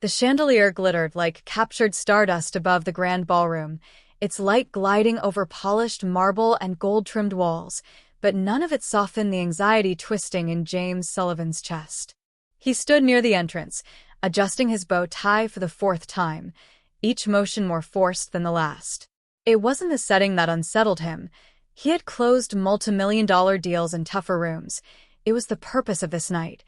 The chandelier glittered like captured stardust above the grand ballroom, its light gliding over polished marble and gold-trimmed walls, but none of it softened the anxiety twisting in James Sullivan's chest. He stood near the entrance, adjusting his bow tie for the fourth time, each motion more forced than the last. It wasn't the setting that unsettled him. He had closed multi-million-dollar deals in tougher rooms. It was the purpose of this night,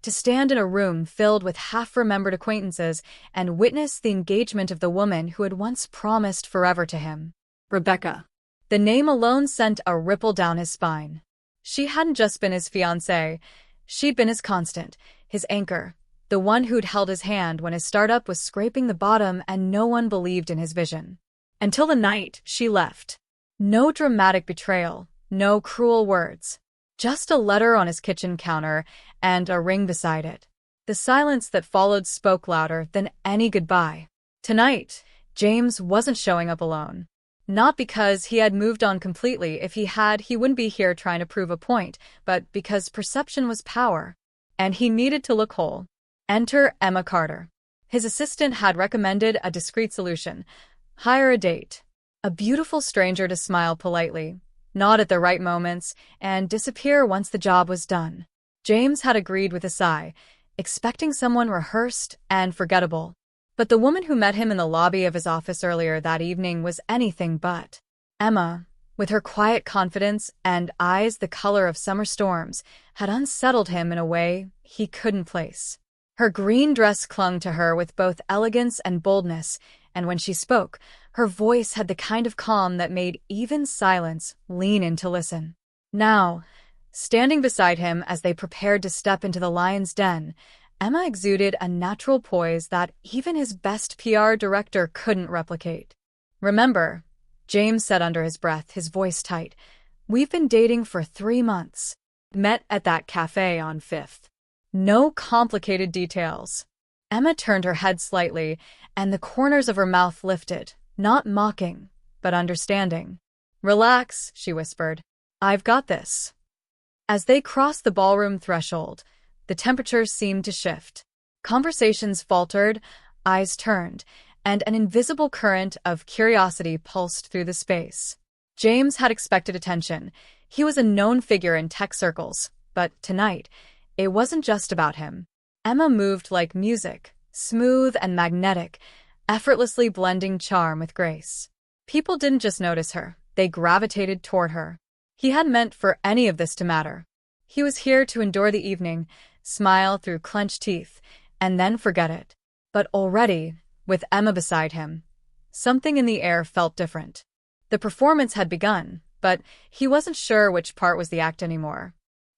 to stand in a room filled with half-remembered acquaintances and witness the engagement of the woman who had once promised forever to him. Rebecca. The name alone sent a ripple down his spine. She hadn't just been his fiancée. She'd been his constant, his anchor, the one who'd held his hand when his startup was scraping the bottom and no one believed in his vision. Until the night she left. No dramatic betrayal, no cruel words. Just a letter on his kitchen counter and a ring beside it. The silence that followed spoke louder than any goodbye. Tonight, James wasn't showing up alone. Not because he had moved on completely. If he had, he wouldn't be here trying to prove a point, but because perception was power, and he needed to look whole. Enter Emma Carter. His assistant had recommended a discreet solution. Hire a date. A beautiful stranger to smile politely, nod at the right moments, and disappear once the job was done. James had agreed with a sigh, expecting someone rehearsed and forgettable. But the woman who met him in the lobby of his office earlier that evening was anything but. Emma, with her quiet confidence and eyes the color of summer storms, had unsettled him in a way he couldn't place. Her green dress clung to her with both elegance and boldness, and when she spoke, her voice had the kind of calm that made even silence lean in to listen. Now, standing beside him as they prepared to step into the lion's den, Emma exuded a natural poise that even his best PR director couldn't replicate. "Remember," James said under his breath, his voice tight, "we've been dating for 3 months. Met at that cafe on 5th. No complicated details." Emma turned her head slightly, and the corners of her mouth lifted, not mocking, but understanding. "Relax," she whispered. "I've got this." As they crossed the ballroom threshold, the temperature seemed to shift. Conversations faltered, eyes turned, and an invisible current of curiosity pulsed through the space. James had expected attention. He was a known figure in tech circles, but tonight, it wasn't just about him. Emma moved like music, smooth and magnetic, effortlessly blending charm with grace. People didn't just notice her, they gravitated toward her. He hadn't meant for any of this to matter. He was here to endure the evening, smile through clenched teeth, and then forget it. But already, with Emma beside him, something in the air felt different. The performance had begun, but he wasn't sure which part was the act anymore.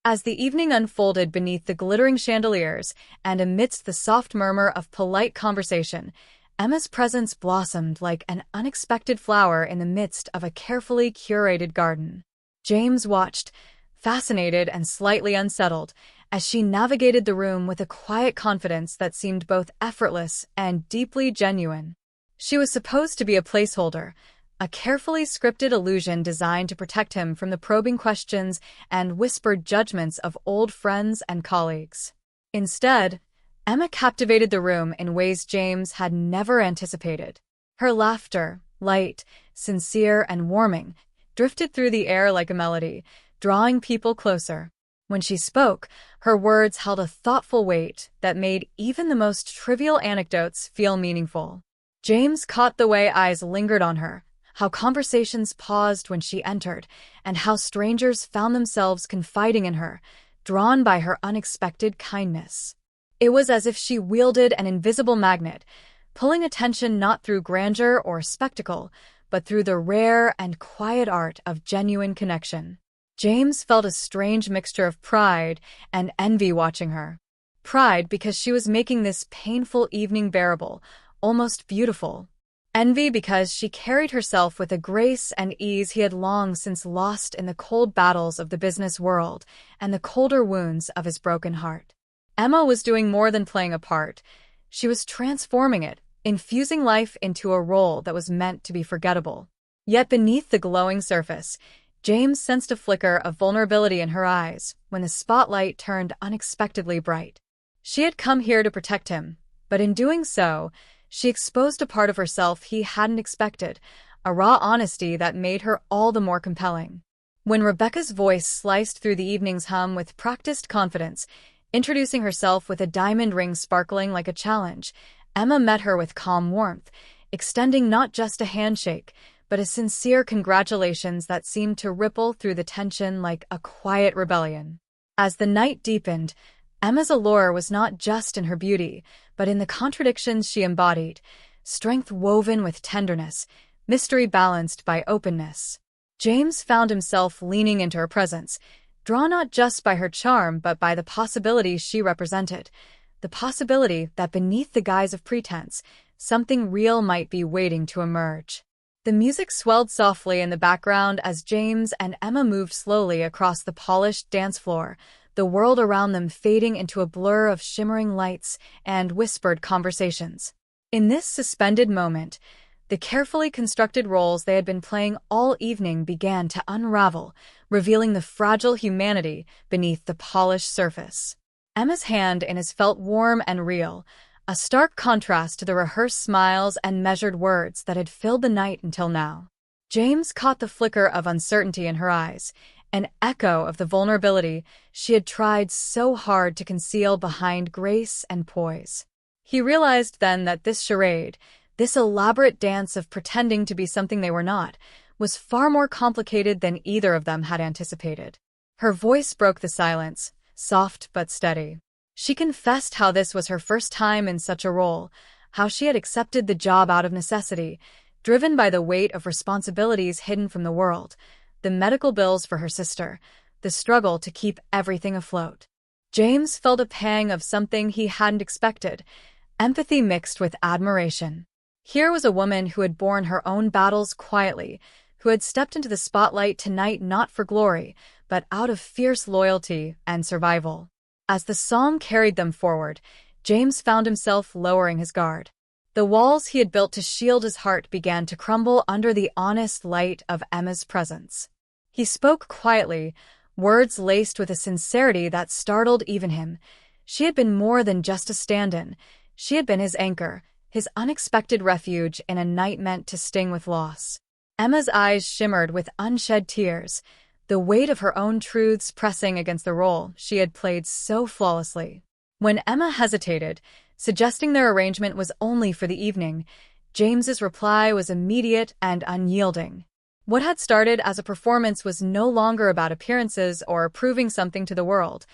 As the evening unfolded beneath the glittering chandeliers and amidst the soft murmur of polite conversation, Emma's presence blossomed like an unexpected flower in the midst of a carefully curated garden. James watched, fascinated and slightly unsettled, as she navigated the room with a quiet confidence that seemed both effortless and deeply genuine. She was supposed to be a placeholder, a carefully scripted illusion designed to protect him from the probing questions and whispered judgments of old friends and colleagues. Instead, Emma captivated the room in ways James had never anticipated. Her laughter, light, sincere, and warming, drifted through the air like a melody, drawing people closer. When she spoke, her words held a thoughtful weight that made even the most trivial anecdotes feel meaningful. James caught the way eyes lingered on her, how conversations paused when she entered, and how strangers found themselves confiding in her, drawn by her unexpected kindness. It was as if she wielded an invisible magnet, pulling attention not through grandeur or spectacle, but through the rare and quiet art of genuine connection. James felt a strange mixture of pride and envy watching her. Pride because she was making this painful evening bearable, almost beautiful. Envy because she carried herself with a grace and ease he had long since lost in the cold battles of the business world and the colder wounds of his broken heart. Emma was doing more than playing a part. She was transforming it, infusing life into a role that was meant to be forgettable. Yet beneath the glowing surface, James sensed a flicker of vulnerability in her eyes when the spotlight turned unexpectedly bright. She had come here to protect him, But in doing so, she exposed a part of herself he hadn't expected, a raw honesty that made her all the more compelling. When Rebecca's voice sliced through the evening's hum with practiced confidence, introducing herself with a diamond ring sparkling like a challenge, Emma met her with calm warmth, extending not just a handshake, but a sincere congratulations that seemed to ripple through the tension like a quiet rebellion. As the night deepened, Emma's allure was not just in her beauty, but in the contradictions she embodied, strength woven with tenderness, mystery balanced by openness. James found himself leaning into her presence, drawn not just by her charm but by the possibility she represented, the possibility that beneath the guise of pretense, something real might be waiting to emerge. The music swelled softly in the background as James and Emma moved slowly across the polished dance floor, the world around them fading into a blur of shimmering lights and whispered conversations. In this suspended moment, the carefully constructed roles they had been playing all evening began to unravel, revealing the fragile humanity beneath the polished surface. Emma's hand in his felt warm and real, a stark contrast to the rehearsed smiles and measured words that had filled the night until now. James caught the flicker of uncertainty in her eyes, an echo of the vulnerability she had tried so hard to conceal behind grace and poise. He realized then that this charade, this elaborate dance of pretending to be something they were not, was far more complicated than either of them had anticipated. Her voice broke the silence, soft but steady. She confessed how this was her first time in such a role, how she had accepted the job out of necessity, driven by the weight of responsibilities hidden from the world, the medical bills for her sister, the struggle to keep everything afloat. James felt a pang of something he hadn't expected, empathy mixed with admiration. Here was a woman who had borne her own battles quietly, who had stepped into the spotlight tonight not for glory, but out of fierce loyalty and survival. As the song carried them forward, James found himself lowering his guard. The walls he had built to shield his heart began to crumble under the honest light of Emma's presence. He spoke quietly, words laced with a sincerity that startled even him. She had been more than just a stand-in. She had been his anchor, his unexpected refuge in a night meant to sting with loss. Emma's eyes shimmered with unshed tears, the weight of her own truths pressing against the role she had played so flawlessly. When Emma hesitated, suggesting their arrangement was only for the evening, James's reply was immediate and unyielding. What had started as a performance was no longer about appearances or proving something to the world.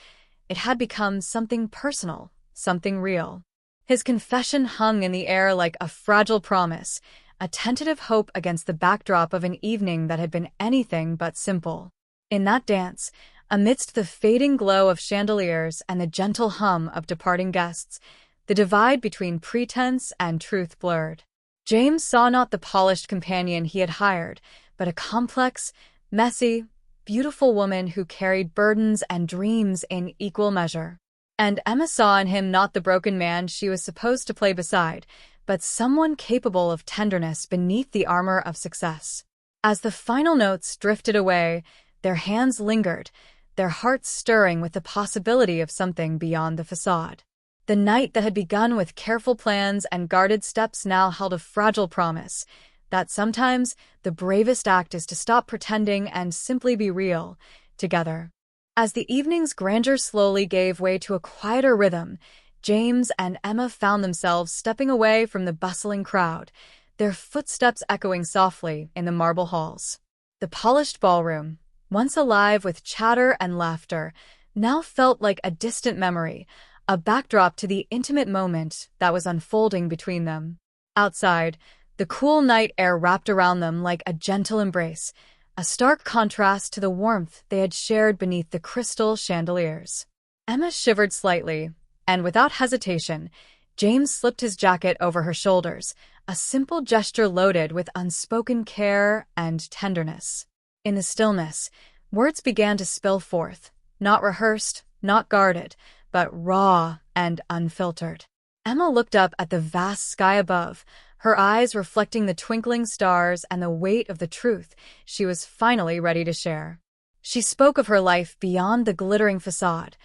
It had become something personal, something real. His confession hung in the air like a fragile promise, a tentative hope against the backdrop of an evening that had been anything but simple. In that dance, amidst the fading glow of chandeliers and the gentle hum of departing guests, the divide between pretense and truth blurred. James saw not the polished companion he had hired, but a complex, messy, beautiful woman who carried burdens and dreams in equal measure. And Emma saw in him not the broken man she was supposed to play beside, but someone capable of tenderness beneath the armor of success. As the final notes drifted away, their hands lingered, their hearts stirring with the possibility of something beyond the facade. The night that had begun with careful plans and guarded steps now held a fragile promise, that sometimes the bravest act is to stop pretending and simply be real, together. As the evening's grandeur slowly gave way to a quieter rhythm, James and Emma found themselves stepping away from the bustling crowd, their footsteps echoing softly in the marble halls. The polished ballroom, once alive with chatter and laughter, now felt like a distant memory, a backdrop to the intimate moment that was unfolding between them. Outside, the cool night air wrapped around them like a gentle embrace, a stark contrast to the warmth they had shared beneath the crystal chandeliers. Emma shivered slightly, and without hesitation, James slipped his jacket over her shoulders, a simple gesture loaded with unspoken care and tenderness. In the stillness, words began to spill forth, not rehearsed, not guarded, but raw and unfiltered. Emma looked up at the vast sky above, her eyes reflecting the twinkling stars and the weight of the truth she was finally ready to share. She spoke of her life beyond the glittering facade,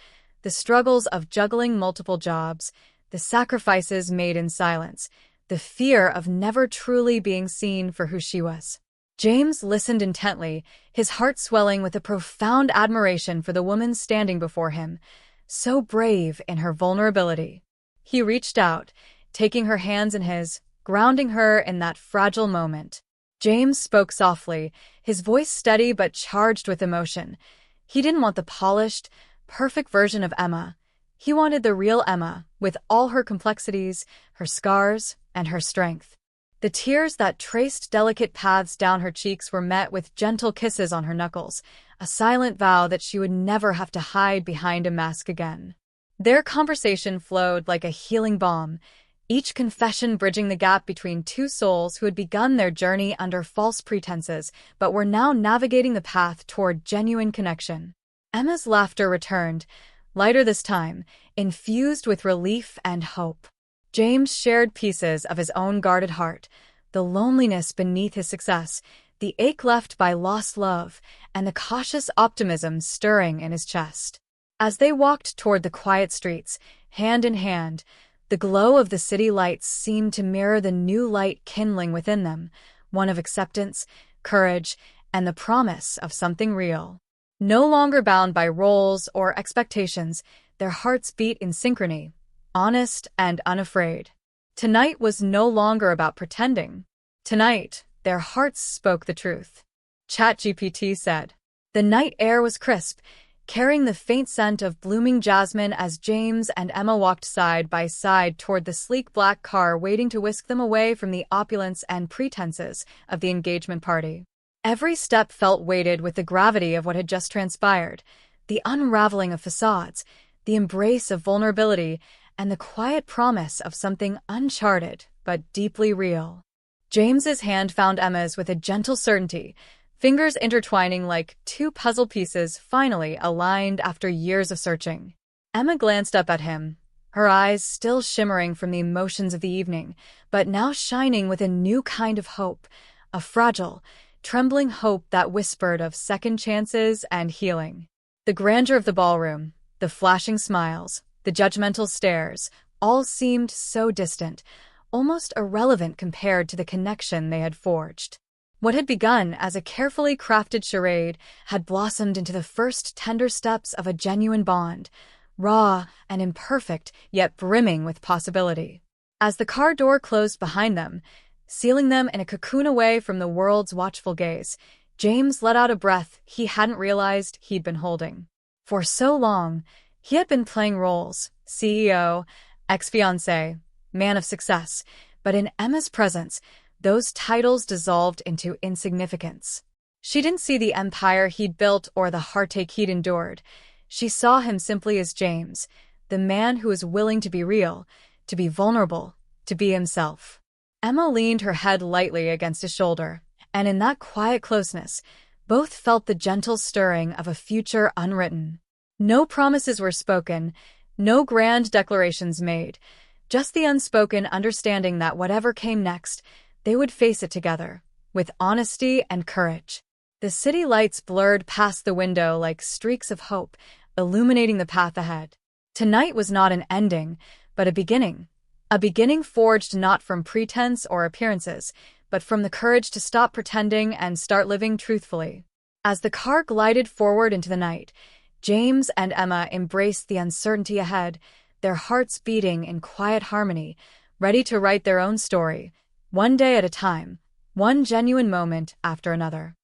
the struggles of juggling multiple jobs, the sacrifices made in silence, the fear of never truly being seen for who she was. James listened intently, his heart swelling with a profound admiration for the woman standing before him, so brave in her vulnerability. He reached out, taking her hands in his, grounding her in that fragile moment. James spoke softly, his voice steady but charged with emotion. He didn't want the polished, perfect version of Emma. He wanted the real Emma, with all her complexities, her scars, and her strength. The tears that traced delicate paths down her cheeks were met with gentle kisses on her knuckles, a silent vow that she would never have to hide behind a mask again. Their conversation flowed like a healing balm, each confession bridging the gap between two souls who had begun their journey under false pretenses but were now navigating the path toward genuine connection. Emma's laughter returned, lighter this time, infused with relief and hope. James shared pieces of his own guarded heart, the loneliness beneath his success, the ache left by lost love, and the cautious optimism stirring in his chest. As they walked toward the quiet streets, hand in hand, the glow of the city lights seemed to mirror the new light kindling within them, one of acceptance, courage, and the promise of something real. No longer bound by roles or expectations, their hearts beat in synchrony, honest and unafraid. Tonight was no longer about pretending. Tonight, their hearts spoke the truth. ChatGPT said. The night air was crisp, carrying the faint scent of blooming jasmine as James and Emma walked side by side toward the sleek black car waiting to whisk them away from the opulence and pretenses of the engagement party. Every step felt weighted with the gravity of what had just transpired, the unraveling of facades, the embrace of vulnerability, and the quiet promise of something uncharted but deeply real. James's hand found Emma's with a gentle certainty, fingers intertwining like two puzzle pieces finally aligned after years of searching. Emma glanced up at him, her eyes still shimmering from the emotions of the evening, but now shining with a new kind of hope, a fragile, trembling hope that whispered of second chances and healing. The grandeur of the ballroom, the flashing smiles, the judgmental stares, all seemed so distant, almost irrelevant compared to the connection they had forged. What had begun as a carefully crafted charade had blossomed into the first tender steps of a genuine bond, raw and imperfect, yet brimming with possibility. As the car door closed behind them, sealing them in a cocoon away from the world's watchful gaze, James let out a breath he hadn't realized he'd been holding. For so long, he had been playing roles: CEO, ex-fiancé, man of success, but in Emma's presence, those titles dissolved into insignificance. She didn't see the empire he'd built or the heartache he'd endured. She saw him simply as James, the man who was willing to be real, to be vulnerable, to be himself. Emma leaned her head lightly against his shoulder, and in that quiet closeness, both felt the gentle stirring of a future unwritten. No promises were spoken, no grand declarations made, just the unspoken understanding that whatever came next, they would face it together, with honesty and courage. The city lights blurred past the window like streaks of hope, illuminating the path ahead. Tonight was not an ending, but a beginning forged not from pretense or appearances, but from the courage to stop pretending and start living truthfully. As the car glided forward into the night, James and Emma embraced the uncertainty ahead, their hearts beating in quiet harmony, ready to write their own story, one day at a time, one genuine moment after another.